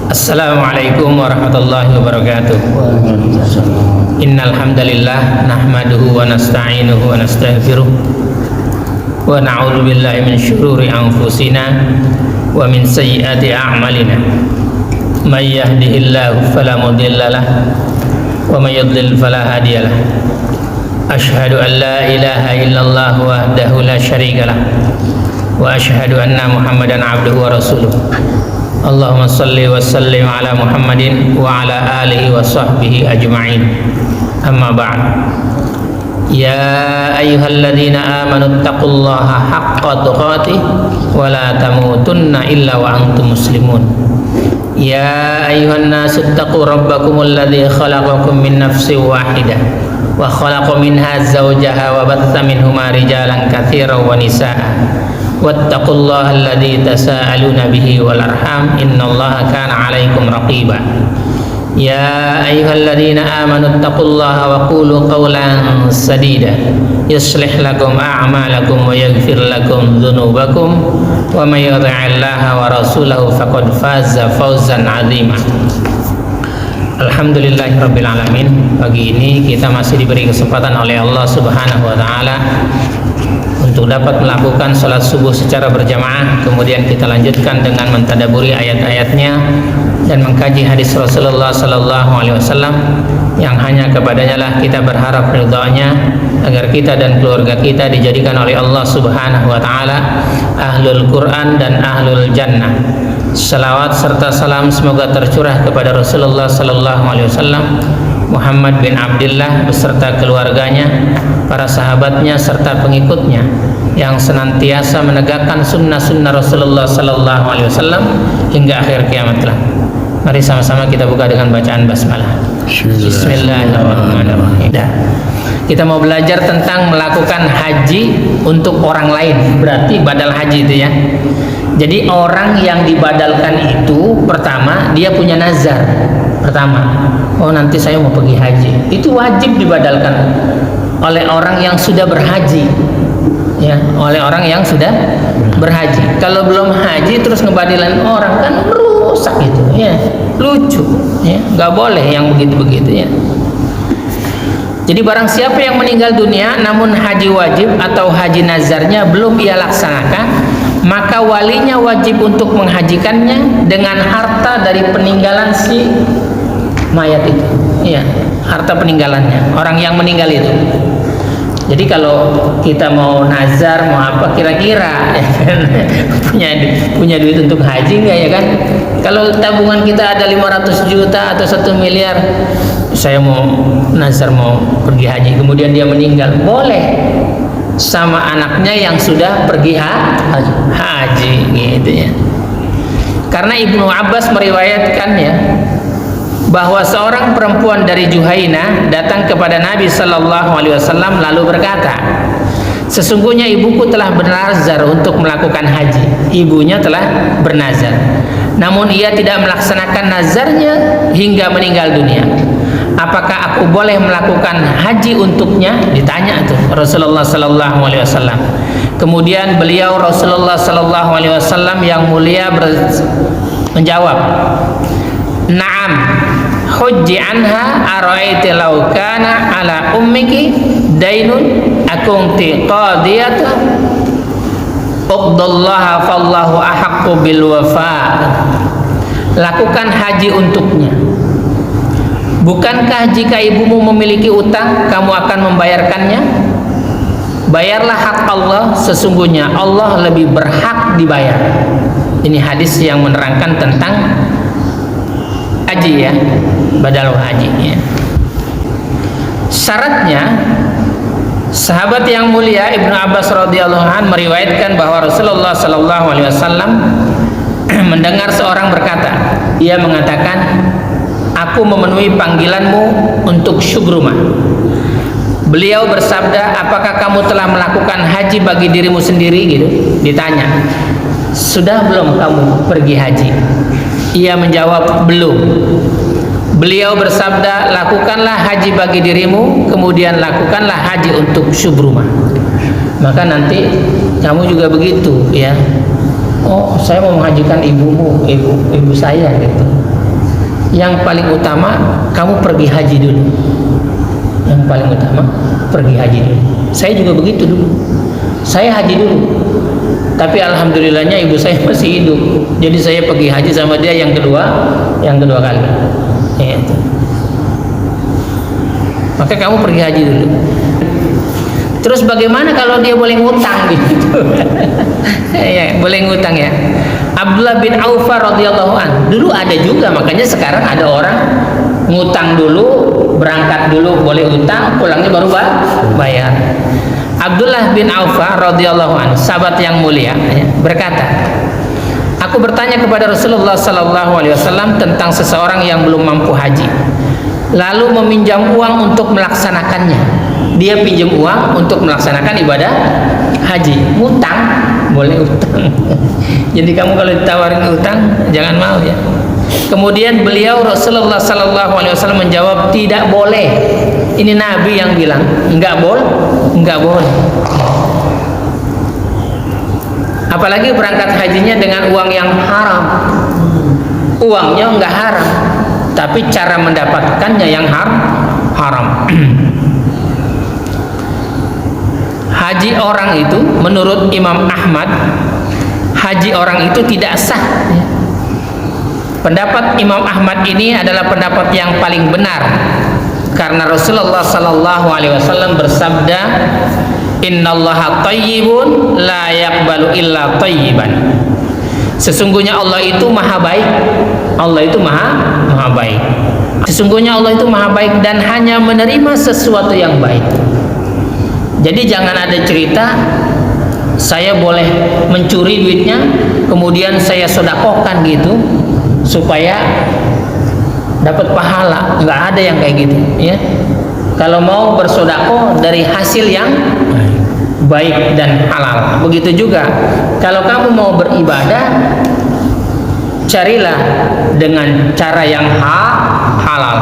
Assalamualaikum warahmatullahi wabarakatuh. Innal hamdalillah nahmaduhu wa nasta'inuhu wa nastaghfiruh wa na'udzu billahi min syururi anfusina wa min sayyiati a'malina. May yahdihillahu fala mudhillalah wa may yudlil fala hadiyalah. Asyhadu an la ilaha illallah wahdahu la syarikalah wa asyhadu anna Muhammadan abduhu wa rasuluh. Allahumma salli wa sallim ala Muhammadin wa ala alihi wa sahbihi ajma'in. Amma ba'd. Ya ayyuhalladzina amanu taqullaha haqqa tuqatih wa la tamutunna illa wa antum muslimun. Ya ayyuhan nasu taqu rabbakumul ladzi khalaqakum min nafsin wahidah wa khalaqa minha zawjaha wa batha minhuma rijalan katsiran wa nisaa'a. Wattaqullaha alladzi tasaaluna bihi wal arham innallaha kana 'alaikum raqiba. Ya ayyuhalladzina amanu taqullaha wa qulu qawlan sadida yuslih lakum a'malakum wa yaghfir lakum dzunubakum wa may yuti'illaha wa rasulahu faqad faza fawzan 'azima. Alhamdulillahirabbil alamin. Pagi ini kita masih diberi kesempatan oleh Allah Subhanahu wa taala untuk dapat melakukan salat subuh secara berjamaah. Kemudian kita lanjutkan dengan mentadaburi ayat-ayatnya dan mengkaji hadis Rasulullah sallallahu alaihi wasallam yang hanya kepadanya lah kita berharap ridha-Nya, agar kita dan keluarga kita dijadikan oleh Allah Subhanahu wa taala ahlul Quran dan ahlul jannah. Salawat serta salam semoga tercurah kepada Rasulullah sallallahu alaihi wasallam, Muhammad bin Abdullah beserta keluarganya, para sahabatnya serta pengikutnya yang senantiasa menegakkan sunnah-sunnah Rasulullah sallallahu alaihi wasallam hingga akhir kiamat kelak. Mari sama-sama kita buka dengan bacaan basmalah. Bismillahirrahmanirrahim. Kita mau belajar tentang melakukan haji untuk orang lain, berarti badal haji itu ya. Jadi orang yang dibadalkan itu pertama dia punya nazar. Pertama, oh nanti saya mau pergi haji. Itu wajib dibadalkan oleh orang yang sudah berhaji. Ya, oleh orang yang sudah berhaji. Kalau belum haji terus ngebadalin orang kan rusak itu, ya. Lucu, ya. Nggak boleh yang begitu-begitu ya. Jadi barang siapa yang meninggal dunia namun haji wajib atau haji nazarnya belum ia laksanakan, maka walinya wajib untuk menghajikannya dengan harta dari peninggalan si mayat itu, ya, harta peninggalannya orang yang meninggal itu. Jadi kalau kita mau nazar mau apa kira-kira ya kan? punya duit untuk haji nggak ya kan? Kalau tabungan kita ada 500 juta atau 1 miliar, saya mau nazar mau pergi haji, kemudian dia meninggal, boleh sama anaknya yang sudah pergi haji gitu ya. Karena Ibnu Abbas meriwayatkan ya bahwa seorang perempuan dari Juhaina datang kepada Nabi sallallahu alaihi wasallam lalu berkata, sesungguhnya ibuku telah bernazar untuk melakukan haji. Ibunya telah bernazar, namun ia tidak melaksanakan nazarnya hingga meninggal dunia. Apakah aku boleh melakukan haji untuknya? Ditanya tuh Rasulullah sallallahu alaihi wasallam. Kemudian beliau Rasulullah sallallahu alaihi wasallam yang mulia menjawab, "Na'am, hujji anha ara'aiti law kana ala ummiki dainun akunti qadiyata uqdallaha fallahu ahaqqu bil wafa." Lakukan haji untuknya. Bukankah jika ibumu memiliki utang, kamu akan membayarkannya? Bayarlah hak Allah, sesungguhnya Allah lebih berhak dibayar. Ini hadis yang menerangkan tentang haji ya, badal haji ya. Syaratnya, sahabat yang mulia Ibnu Abbas radhiyallahu anhu meriwayatkan bahwa Rasulullah sallallahu alaihi wasallam mendengar seorang berkata, ia mengatakan, aku memenuhi panggilanmu untuk syukrumah. Beliau bersabda, apakah kamu telah melakukan haji bagi dirimu sendiri? Gitu. Ditanya, sudah belum kamu pergi haji? Ia menjawab, belum. Beliau bersabda, lakukanlah haji bagi dirimu, kemudian lakukanlah haji untuk syukrumah. Maka nanti kamu juga begitu ya. Oh, saya mau menghajikan ibumu, ibu saya gitu. yang paling utama kamu pergi haji dulu. Yang paling utama pergi haji dulu. Saya juga begitu dulu. Saya haji dulu. Tapi alhamdulillahnya ibu saya masih hidup. Jadi saya pergi haji sama dia yang kedua kali. Ya. Maka kamu pergi haji dulu. Terus bagaimana kalau dia boleh ngutang gitu? Ya, boleh ngutang ya. Abdullah bin Auf radhiyallahu an. Dulu ada juga, makanya sekarang ada orang ngutang dulu, berangkat dulu boleh utang, pulangnya baru bayar. Abdullah bin Auf radhiyallahu an, sahabat yang mulia, ya, berkata, aku bertanya kepada Rasulullah sallallahu alaihi wasallam tentang seseorang yang belum mampu haji, lalu meminjam uang untuk melaksanakannya. Dia pinjam uang untuk melaksanakan ibadah haji. Utang, boleh utang. Jadi kamu kalau ditawarin utang, jangan mau ya. Kemudian beliau Rasulullah sallallahu alaihi wasallam menjawab, tidak boleh. Ini Nabi yang bilang, enggak boleh. Apalagi berangkat hajinya dengan uang yang haram. Uangnya enggak haram, tapi cara mendapatkannya yang haram. Haji orang itu menurut Imam Ahmad, haji orang itu tidak sah. Pendapat Imam Ahmad ini adalah pendapat yang paling benar karena Rasulullah sallallahu alaihi wasallam bersabda, innallaha thayyibun la yaqbalu illa thayyiban. Sesungguhnya Allah itu maha baik. Allah itu maha baik. Sesungguhnya Allah itu maha baik dan hanya menerima sesuatu yang baik. Jadi jangan ada cerita saya boleh mencuri duitnya kemudian saya sedekahkan gitu supaya dapat pahala. Nggak ada yang kayak gitu ya. Kalau mau bersedekah dari hasil yang baik dan halal. Begitu juga kalau kamu mau beribadah, carilah dengan cara yang halal,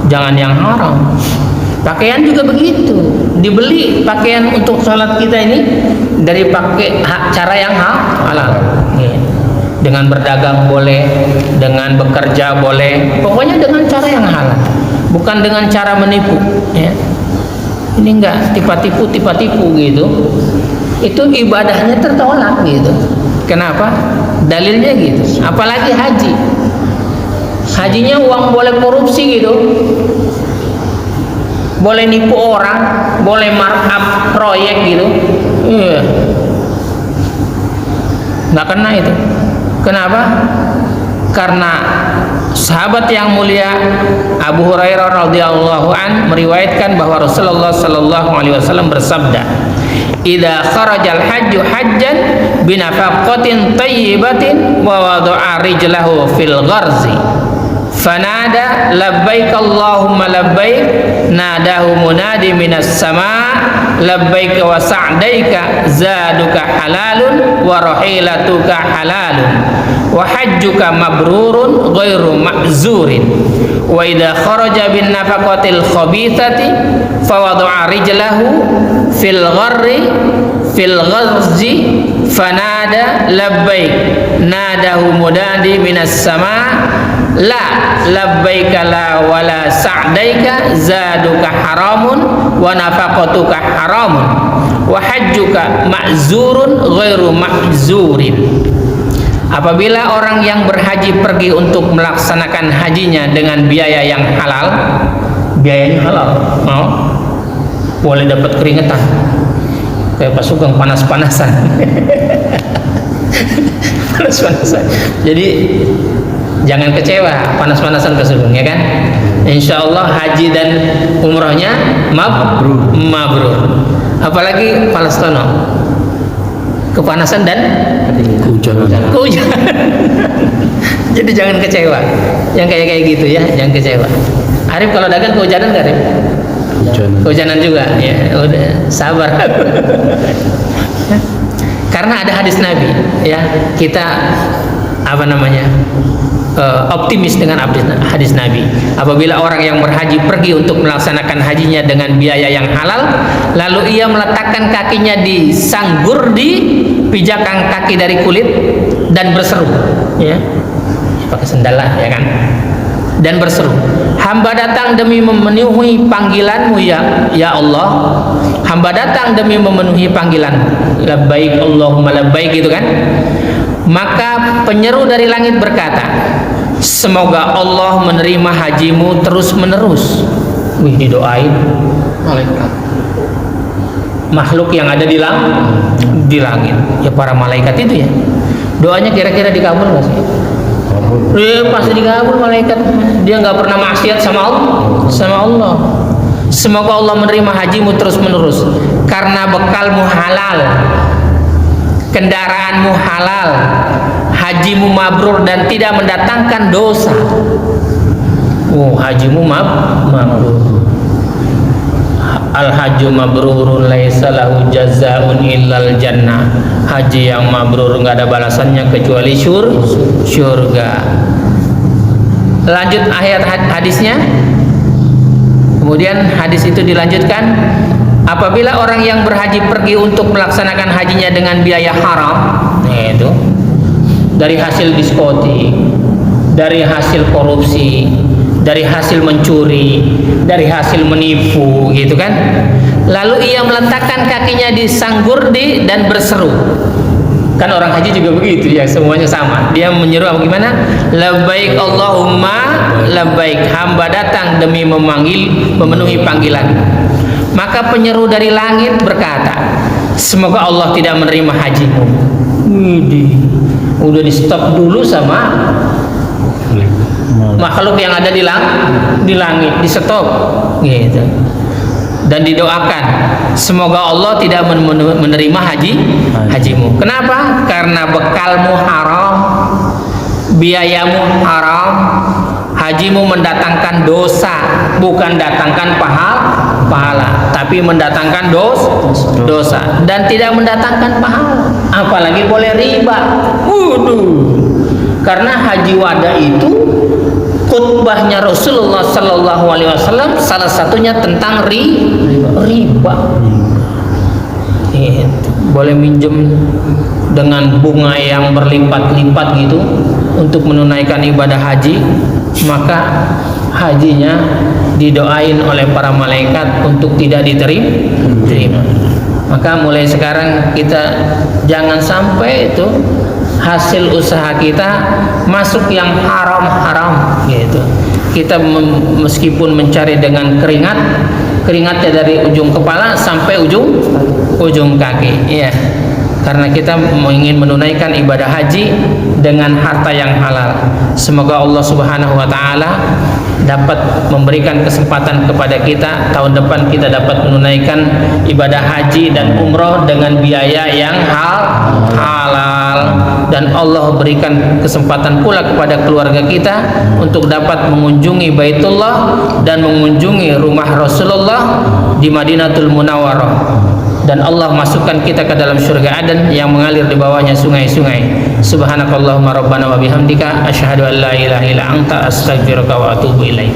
jangan yang haram. Pakaian juga begitu, dibeli pakaian untuk sholat kita ini dari pakai cara yang halal. Dengan berdagang boleh, dengan bekerja boleh, pokoknya dengan cara yang halal, bukan dengan cara menipu. Ya. Ini enggak tipu-tipu gitu. Itu ibadahnya tertolak gitu. Kenapa? Dalilnya gitu. Apalagi haji. Hajinya uang boleh korupsi gitu. Boleh nipu orang, boleh markup proyek gitu. Nggak kena itu. Kenapa? Karena sahabat yang mulia Abu Hurairah radhiyallahu an meriwayatkan bahwa Rasulullah sallallahu alaihi wasallam bersabda, "Idza kharajal hajju hajjan binafaqatin thayyibatin wa wada'a rijlahu fil gharzi fanada labbaik Allahumma labbaik nadahu munadi minas sama labbaik wa sa'daika zaduka halalun wa rahilatuka halalun wa hajjuka mabrurun ghairu ma'zurin wa idha kharaja bin nafaqatil khabithati fawada'a rijlahu fil gharzi fanada labbaik nadahu munadi minas sama la labbaika la wala sa'daika zaduka haramun wa nafaqatuka haramun wa hajjuka ma'zurun ghairu ma'zurin. Apabila orang yang berhaji pergi untuk melaksanakan hajinya dengan biaya yang halal, biayanya halal, boleh dapat keringetan kayak Pak Sugeng panas-panasan. Panas-panasan. Jadi jangan kecewa panas-panasan Pak Sugeng, ya kan? Insya Allah haji dan umrohnya mabrur. Apalagi Palestina, kepanasan dan kehujanan. Jadi jangan kecewa. Yang kayak gitu ya, jangan kecewa. Arif kalau dagang kehujanan nggak, Arif? Kehujanan juga. Ya, udah sabar. Karena ada hadis Nabi, ya kita optimis dengan hadis Nabi. Apabila orang yang berhaji pergi untuk melaksanakan hajinya dengan biaya yang halal, lalu ia meletakkan kakinya di sanggur di pijakan kaki dari kulit dan berseru, ya pakai sendal lah, ya kan. dan berseru, hamba datang demi memenuhi panggilanmu ya Allah. Hamba datang demi memenuhi panggilanmu. Labbaik Allahumma labbaik, gitu kan. Maka penyeru dari langit berkata, semoga Allah menerima hajimu terus menerus. Wih, didoain Malaikat. makhluk yang ada di langit. Ya para malaikat itu ya. Doanya kira-kira dikabul nggak sih? Pasti dikabul malaikat. Dia nggak pernah maksiat sama Allah. Semoga Allah menerima hajimu terus menerus karena bekalmu halal, kendaraanmu halal, hajimu mabrur dan tidak mendatangkan dosa. Hajimu mabrur. Al hajju mabrurun laisa lahu jazaa'un illal jannah. Haji yang mabrur enggak ada balasannya kecuali surga. Lanjut ayat hadisnya. Kemudian hadis itu dilanjutkan, apabila orang yang berhaji pergi untuk melaksanakan hajinya dengan biaya haram, itu dari hasil diskotik, dari hasil korupsi, dari hasil mencuri, dari hasil menipu, gitu kan. Lalu ia meletakkan kakinya di sanggurdi dan berseru. Kan orang haji juga begitu ya, semuanya sama. Dia menyeru apa gimana? Labbaik Allahumma labbaik. Hamba datang demi memenuhi panggilan. Maka penyeru dari langit berkata, semoga Allah tidak menerima hajimu. Widih, udah di stop dulu sama makhluk yang ada di langit, di stop gitu. Dan didoakan semoga Allah tidak menerima hajimu. Kenapa? Karena bekalmu haram, biayamu haram, hajimu mendatangkan dosa, bukan datangkan pahala, tapi mendatangkan dosa dan tidak mendatangkan pahala. Apalagi boleh riba. Karena haji wada itu khutbahnya Rasulullah Sallallahu Alaihi Wasallam salah satunya tentang riba. Boleh minjem dengan bunga yang berlipat-lipat gitu untuk menunaikan ibadah haji, maka hajinya didoain oleh para malaikat untuk tidak diterima. Maka mulai sekarang kita jangan sampai itu hasil usaha kita masuk yang haram gitu. Kita meskipun mencari dengan keringatnya dari ujung kepala sampai ujung kaki, ya. Karena kita ingin menunaikan ibadah haji dengan harta yang halal. Semoga Allah Subhanahu wa taala dapat memberikan kesempatan kepada kita tahun depan kita dapat menunaikan ibadah haji dan umroh dengan biaya yang halal, dan Allah berikan kesempatan pula kepada keluarga kita untuk dapat mengunjungi Baitullah dan mengunjungi rumah Rasulullah di Madinatul Munawwarah, dan Allah masukkan kita ke dalam surga Aden yang mengalir di bawahnya sungai-sungai. Subhanakallahumma rabbana wa bihamdika asyhadu an la ilaha illa anta astaghfiruka wa atubu ilaik.